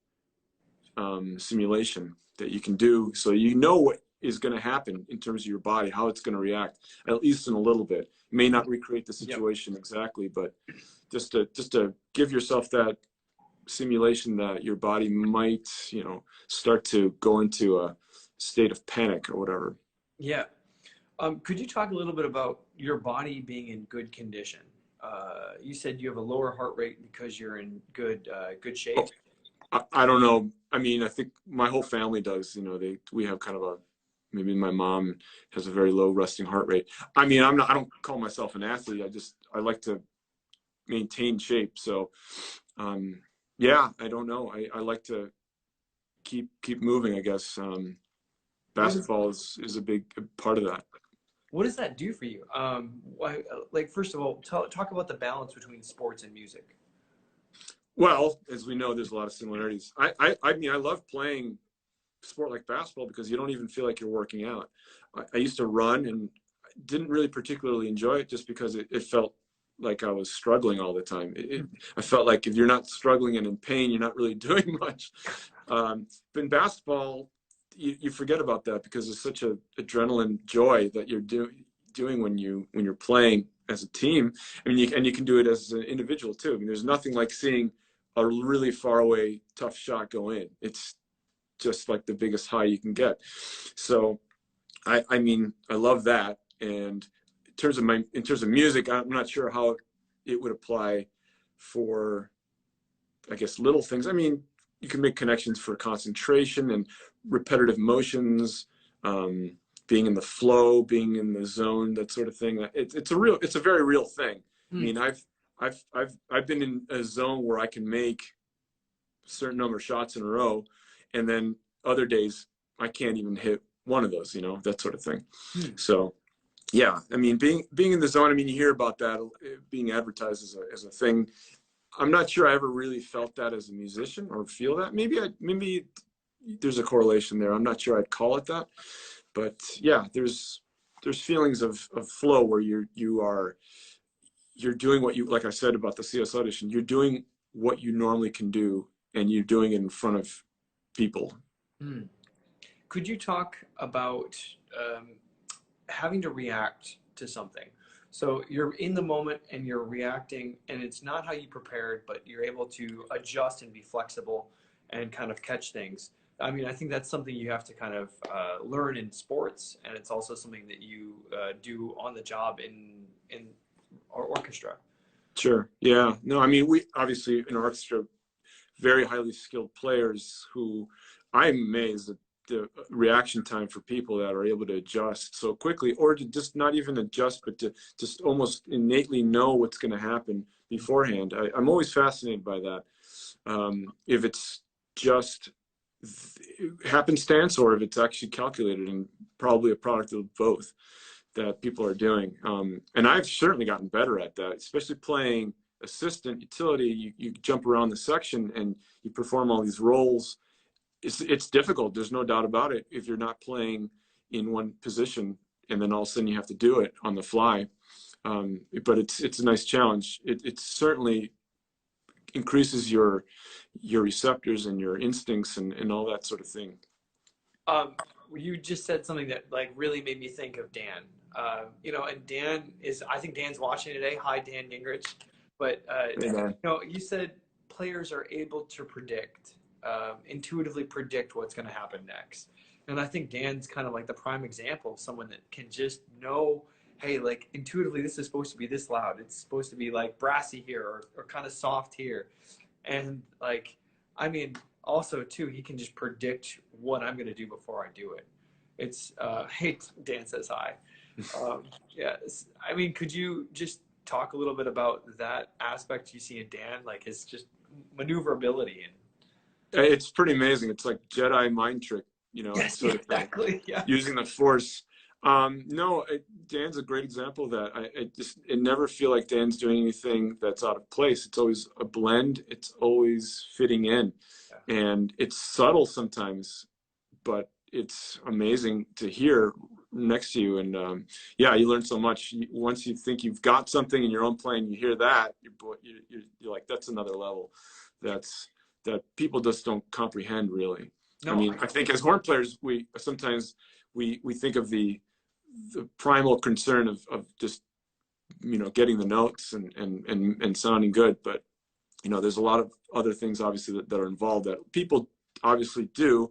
simulation that you can do, so you know what is going to happen in terms of your body, how it's going to react, at least in a little bit. You may not recreate the situation exactly, but just to give yourself that simulation that your body might, you know, start to go into a state of panic or whatever. Yeah. Could you talk a little bit about your body being in good condition? You said you have a lower heart rate because you're in good shape. I don't know. I mean, I think my whole family does. You know, we have kind of maybe my mom has a very low resting heart rate. I mean, I don't call myself an athlete. I like to maintain shape. So, yeah, I don't know. I like to keep moving, I guess. Basketball is a big part of that. What does that do for you? Like, first of all, talk about the balance between sports and music. Well, as we know, there's a lot of similarities. I mean, I love playing sport like basketball because you don't even feel like you're working out. I used to run and didn't really particularly enjoy it just because it felt like I was struggling all the time. I felt like if you're not struggling and in pain, you're not really doing much. But in basketball, you forget about that because it's such a adrenaline joy that you're doing when you're playing as a team. I mean, you can do it as an individual too. I mean, there's nothing like seeing a really far away tough shot go in. It's just like the biggest high you can get. So I mean, I love that. And in terms of music, I'm not sure how it would apply for, I guess, little things. I mean, you can make connections for concentration and repetitive motions, being in the flow, being in the zone, that sort of thing. It's a very real thing. I mean, I've been in a zone where I can make a certain number of shots in a row, and then other days I can't even hit one of those, you know, that sort of thing. So yeah, I mean, being in the zone, I mean, you hear about that being advertised as a thing. I'm not sure I ever really felt that as a musician or feel that. Maybe there's a correlation there. I'm not sure I'd call it that, but yeah, there's feelings of flow where you're doing what you, like I said about the CS audition, you're doing what you normally can do, and you're doing it in front of people. Could you talk about having to react to something? So you're in the moment and you're reacting, and it's not how you prepared, but you're able to adjust and be flexible and kind of catch things. I mean, I think that's something you have to kind of learn in sports, and it's also something that you do on the job in our orchestra. Sure. Yeah. No, I mean, we obviously in our orchestra, very highly skilled players who I'm amazed at the reaction time for people that are able to adjust so quickly, or to just not even adjust, but to just almost innately know what's going to happen beforehand. I'm always fascinated by that. If it's just happenstance or if it's actually calculated, and probably a product of both that people are doing. And I've certainly gotten better at that, especially playing assistant utility. You jump around the section and you perform all these roles. It's difficult. There's no doubt about it. If you're not playing in one position and then all of a sudden you have to do it on the fly. But it's a nice challenge. It certainly increases your receptors and your instincts and all that sort of thing. You just said something that like really made me think of Dan. You know, and I think Dan's watching today. Hi, Dan Gingrich. But you know, you said players are able to intuitively predict what's going to happen next. And I think Dan's kind of like the prime example of someone that can just know, hey, like intuitively, this is supposed to be this loud. It's supposed to be like brassy here or kind of soft here. And like, I mean, also too, he can just predict what I'm going to do before I do it. It's, hey, Dan says hi. Yeah. I mean, could you just talk a little bit about that aspect you see in Dan, like his just maneuverability? And it's pretty amazing. It's like Jedi mind trick, you know, yes, sort of exactly. thing. Yeah. Using the Force. No, Dan's a great example of that. I never feel like Dan's doing anything that's out of place. It's always a blend. It's always fitting in, and it's subtle sometimes, but it's amazing to hear next to you. And yeah, you learn so much. Once you think you've got something in your own playing, you hear that, you're like, that's another level. That people just don't comprehend, really. No, I mean, I think as horn players, we sometimes think of the primal concern of just, you know, getting the notes and sounding good, but you know, there's a lot of other things obviously that are involved that people obviously do,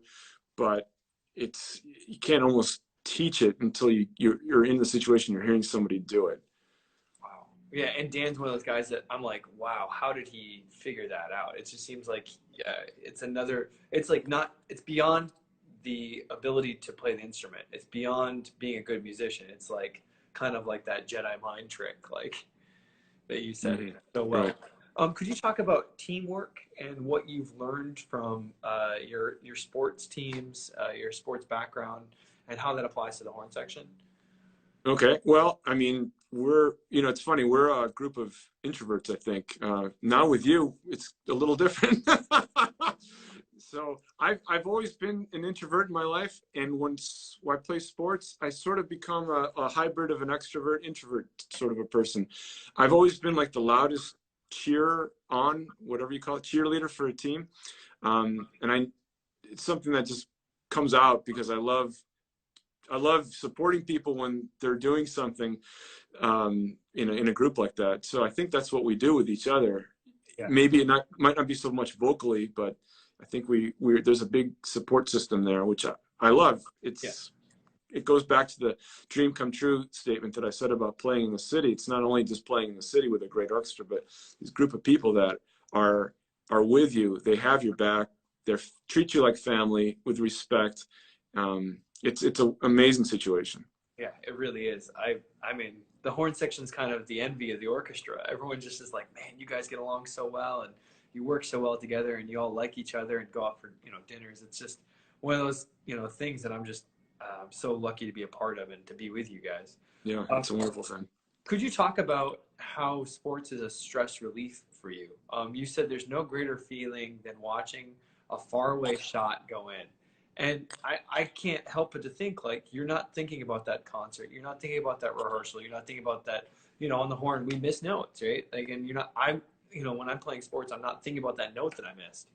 but you can't almost teach it until you're in the situation, you're hearing somebody do it. Yeah, and Dan's one of those guys that I'm like, wow, how did he figure that out? It just seems like it's beyond the ability to play the instrument. It's beyond being a good musician. It's like kind of like that Jedi mind trick, like that you said so well. Right. Could you talk about teamwork and what you've learned from your sports teams, your sports background, and how that applies to the horn section? Okay, well, I mean, it's funny, we're a group of introverts, I think. Now with you, it's a little different. So I've always been an introvert in my life, and once I play sports, I sort of become a hybrid of an extrovert introvert sort of a person. I've always been like the loudest cheer on, whatever you call it, cheerleader for a team, and it's something that just comes out because I love supporting people when they're doing something in a group like that. So I think that's what we do with each other. Yeah. Maybe it might not be so much vocally, but I think there's a big support system there, which I love. It goes back to the dream come true statement that I said about playing in the city. It's not only just playing in the city with a great orchestra, but this group of people that are with you. They have your back. They treat you like family with respect. It's an amazing situation. Yeah, it really is. I mean, the horn section is kind of the envy of the orchestra. Everyone just is like, man, you guys get along so well, and you work so well together, and you all like each other and go out for dinners. It's just one of those things that I'm just so lucky to be a part of and to be with you guys. Yeah, it's a wonderful thing. Could you talk about how sports is a stress relief for you? You said there's no greater feeling than watching a faraway shot go in. And I can't help but to think, like, you're not thinking about that concert. You're not thinking about that rehearsal. You're not thinking about that, on the horn, we miss notes, right? Like, and when I'm playing sports, I'm not thinking about that note that I missed.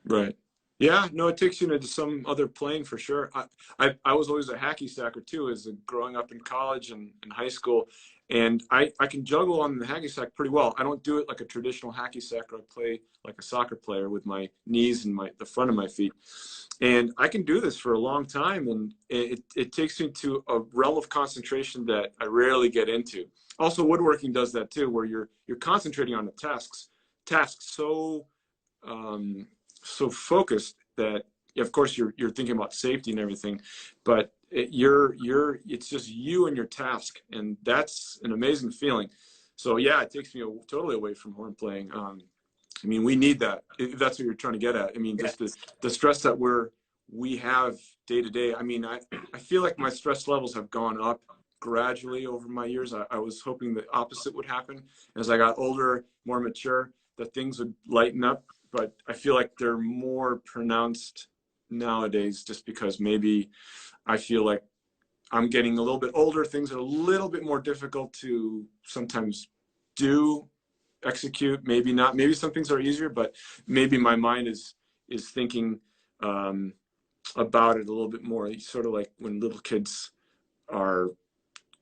Right. Yeah, no, it takes you into some other playing for sure. I was always a hacky sacker too, as growing up in college and in high school. And I can juggle on the hacky sack pretty well. I don't do it like a traditional hacky sacker. I play like a soccer player with my knees and the front of my feet. And I can do this for a long time. And it takes me to a realm of concentration that I rarely get into. Also, woodworking does that too, where you're concentrating on the tasks so focused that, of course, you're thinking about safety and everything, but it's just you and your task, and that's an amazing feeling. So yeah, it takes me totally away from horn playing. I mean, we need that, if that's what you're trying to get at. I mean, just the stress that we have day to day. I mean, I feel like my stress levels have gone up gradually over my years. I was hoping the opposite would happen as I got older, more mature, that things would lighten up. But I feel like they're more pronounced nowadays, just because maybe I feel like I'm getting a little bit older. Things are a little bit more difficult to sometimes execute. Maybe not. Maybe some things are easier, but maybe my mind is thinking about it a little bit more. It's sort of like when little kids are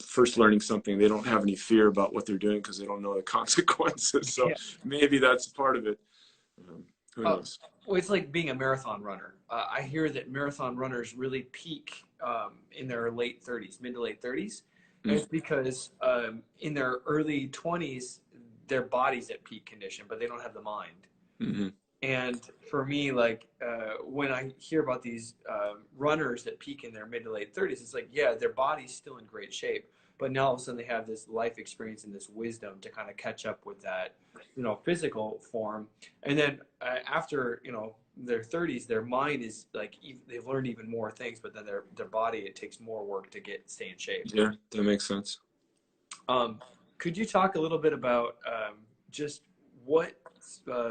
first learning something, they don't have any fear about what they're doing because they don't know the consequences. So maybe that's part of it. Who knows? Well, it's like being a marathon runner. I hear that marathon runners really peak in their late 30s, mid to late 30s. And it's because in their early 20s, their body's at peak condition, but they don't have the mind. Mm-hmm. And for me, like when I hear about these runners that peak in their mid to late 30s, it's like, yeah, their body's still in great shape, but now all of a sudden they have this life experience and this wisdom to kind of catch up with that, physical form. And then after, their 30s, their mind is like, they've learned even more things, but then their body, it takes more work to stay in shape. Yeah, that makes sense. Could you talk a little bit about just what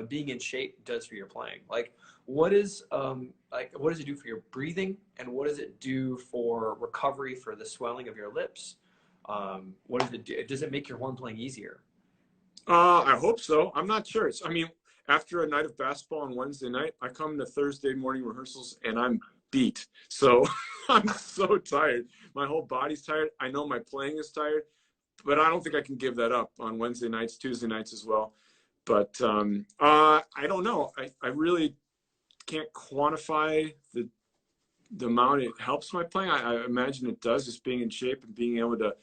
being in shape does for your playing? Like, what does it do for your breathing, and what does it do for recovery for the swelling of your lips? What does it do? Does it make your horn playing easier? I hope so. I'm not sure. I mean, after a night of basketball on Wednesday night, I come to Thursday morning rehearsals and I'm beat. So I'm so tired. My whole body's tired. I know my playing is tired, but I don't think I can give that up on Wednesday nights, Tuesday nights as well. But I don't know. I really can't quantify the amount it helps my playing. I imagine it does, just being in shape and being able to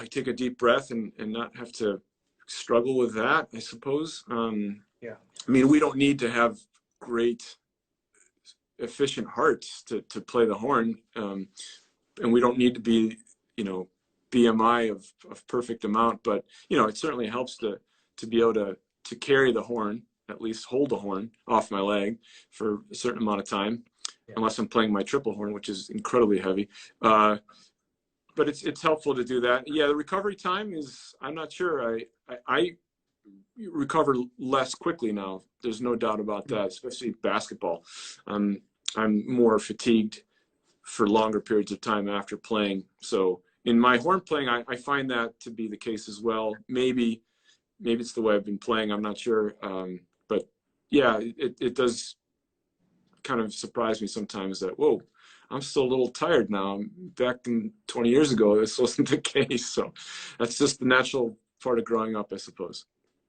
take a deep breath and not have to struggle with that, I suppose. Yeah. I mean, we don't need to have great, efficient hearts to play the horn. And we don't need to be, BMI of perfect amount, but, it certainly helps to be able to carry the horn, at least hold the horn off my leg for a certain amount of time, unless I'm playing my triple horn, which is incredibly heavy. But it's helpful to do that. Yeah, the recovery time is, I'm not sure. recover less quickly now. There's no doubt about that, especially basketball. I'm more fatigued for longer periods of time after playing. So in my horn playing, I find that to be the case as well. Maybe it's the way I've been playing. I'm not sure. But yeah, it does kind of surprise me sometimes that, whoa, I'm still a little tired now. Back in 20 years ago, this wasn't the case. So that's just the natural part of growing up, I suppose.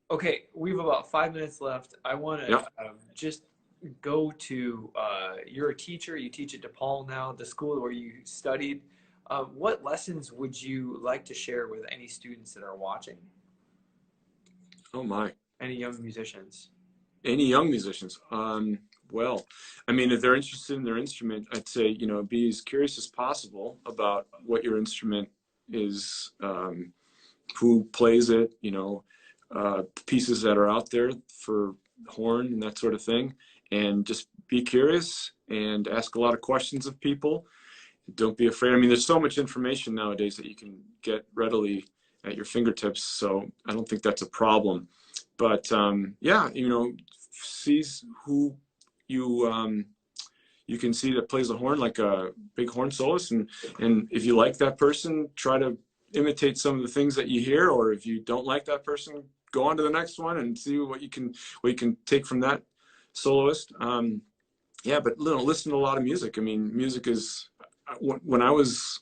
Okay, we have about 5 minutes left. I want to just go to, you're a teacher, you teach at DePaul now, the school where you studied. What lessons would you like to share with any students that are watching? Oh my. Any young musicians? Any young musicians? Well, I mean, if they're interested in their instrument, I'd say, you know, be as curious as possible about what your instrument is, who plays it, you know, pieces that are out there for horn and that sort of thing. And just be curious and ask a lot of questions of people. Don't be afraid. I mean, there's so much information nowadays that you can get readily at your fingertips. So I don't think that's a problem. But yeah, you know, see who you can see that plays the horn, like a big horn soloist, and if you like that person, try to imitate some of the things that you hear. Or if you don't like that person, go on to the next one and see what you can take from that soloist. Yeah, but listen to a lot of music. I mean, music is, when I was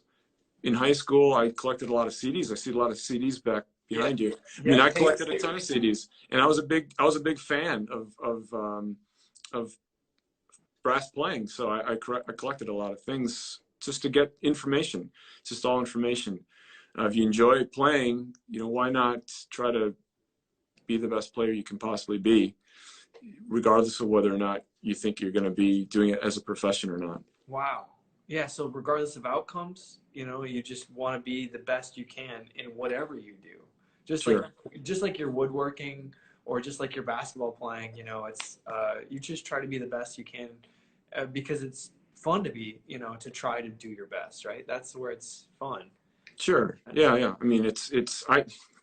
in high school, I collected a lot of CDs. I see a lot of CDs back behind you. I mean, I collected a ton of CDs, and I was a big fan of brass playing. So I collected a lot of things just to get information. It's just all information. If you enjoy playing, you know, why not try to be the best player you can possibly be, regardless of whether or not you think you're going to be doing it as a profession or not. Wow. Yeah, so regardless of outcomes, you know, you just want to be the best you can in whatever you do. Just like your woodworking or just like your basketball playing, you know, it's you just try to be the best you can because it's fun to be, you know, to try to do your best, right? That's where it's fun. Sure. Yeah. I mean,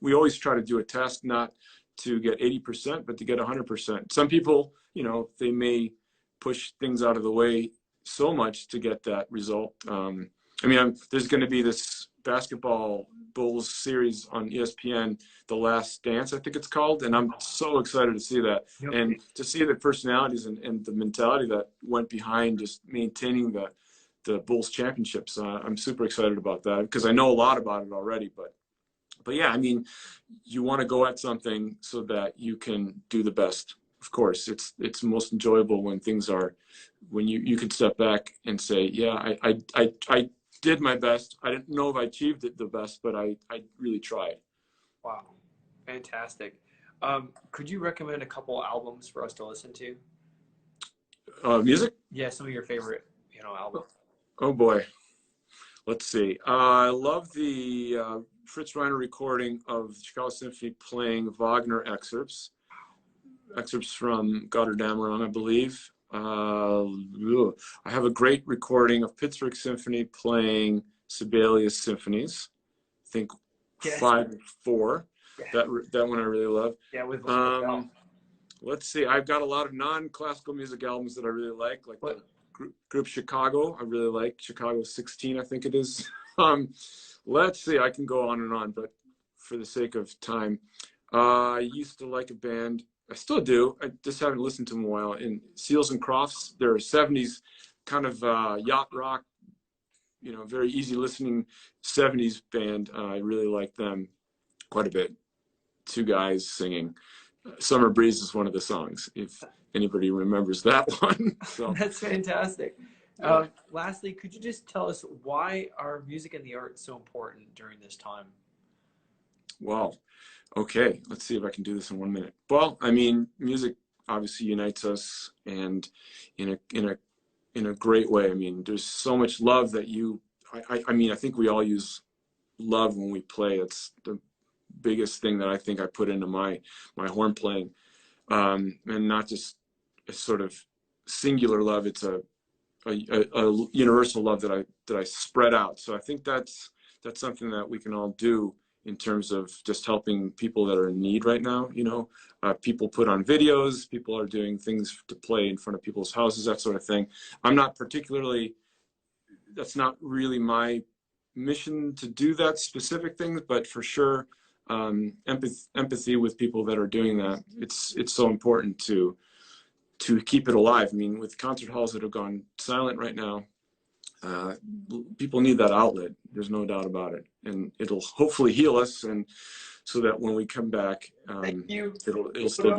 we always try to do a test not to get 80%, but to get 100%. Some people, you know, they may push things out of the way so much to get that result. I mean, there's going to be this basketball Bulls series on ESPN, The Last Dance, I think it's called, and I'm so excited to see that. Yep. And to see the personalities and the mentality that went behind just maintaining the Bulls championships. I'm super excited about that because I know a lot about it already. But yeah, I mean, you want to go at something so that you can do the best. Of course, it's most enjoyable when things are, when you can step back and say, yeah, I did my best. I didn't know if I achieved it the best, but I really tried. Wow, fantastic. Could you recommend a couple albums for us to listen to? Music? Yeah, some of your favorite, you know, albums. Oh boy, let's see. I love the Fritz Reiner recording of the Chicago Symphony playing Wagner excerpts from Gotterdammerung, I believe. I have a great recording of Pittsburgh Symphony playing Sibelius symphonies. I think 5 and 4. Yeah. That one I really love. Yeah, with let's see. I've got a lot of non-classical music albums that I really like the group Chicago. I really like Chicago 16, I think it is. Let's see. I can go on and on, but for the sake of time, I used to like a band. I still do. I just haven't listened to them in a while. In Seals and Crofts, they're a 70s kind of yacht rock, you know, very easy listening 70s band. I really like them quite a bit. 2 guys singing. Summer Breeze is one of the songs, if anybody remembers that one. So that's fantastic. Lastly, could you just tell us why are music and the arts so important during this time? Well, okay, let's see if I can do this in 1 minute. Well, I mean, music obviously unites us, and in a great way. I mean, there's so much love that I mean, I think we all use love when we play. It's the biggest thing that I think I put into my horn playing, and not just a sort of singular love. It's a universal love that I spread out. So I think that's something that we can all do in terms of just helping people that are in need right now. You know, people put on videos, people are doing things to play in front of people's houses, that sort of thing. I'm not particularly, that's not really my mission to do that specific thing, but for sure, empathy with people that are doing that. It's so important to keep it alive. I mean, with concert halls that have gone silent right now, people need that outlet. There's no doubt about it, and it'll hopefully heal us, and so that when we come back, it'll still be